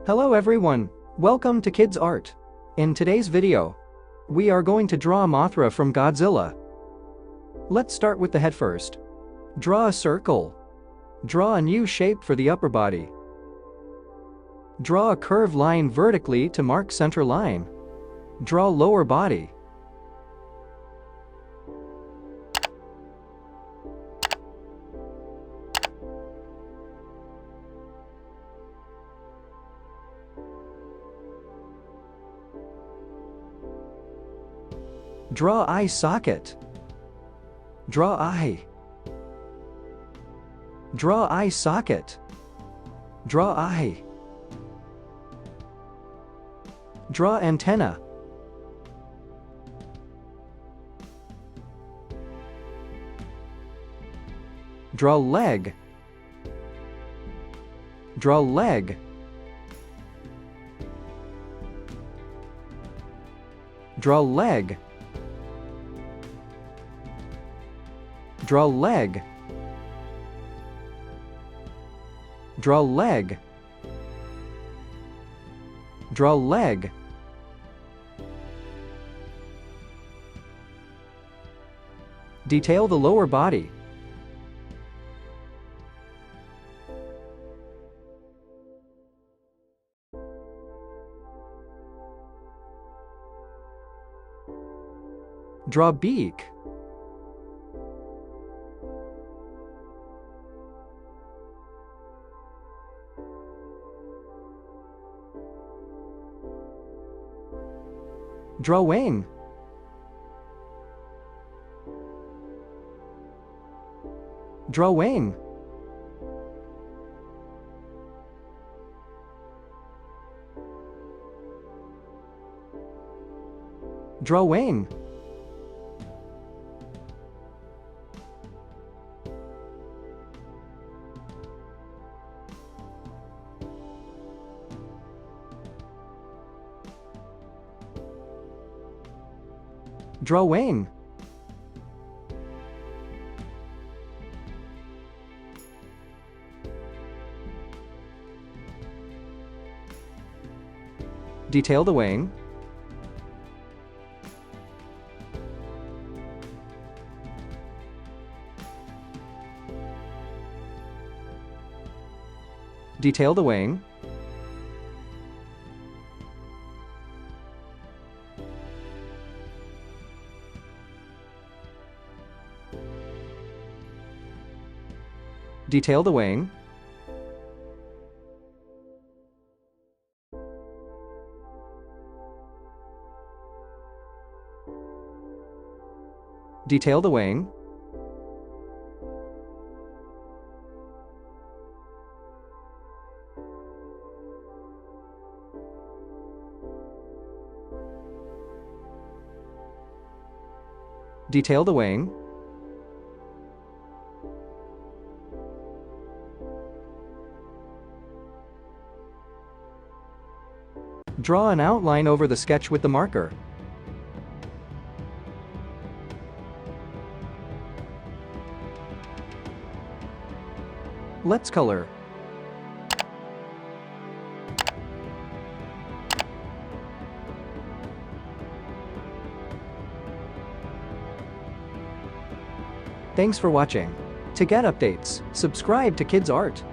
Hello everyone, welcome to Kidz Art. In today's video, we are going to draw Mothra from Godzilla. Let's start with the head first. Draw a circle. Draw a new shape for the upper body. Draw a curved line vertically to mark center line. Draw lower body. Draw eye socket. Draw eye. Draw eye socket. Draw eye. Draw antenna. Draw leg. Draw leg. Draw leg. Draw leg. Draw leg. Draw leg. Detail the lower body. Draw beak. Draw wing. Draw wing. Draw wing. Draw wing. Detail the wing. Detail the wing. Detail the wing. Detail the wing. Detail the wing. Draw an outline over the sketch with the marker. Let's color. Thanks for watching. To get updates, subscribe to Kidz Art.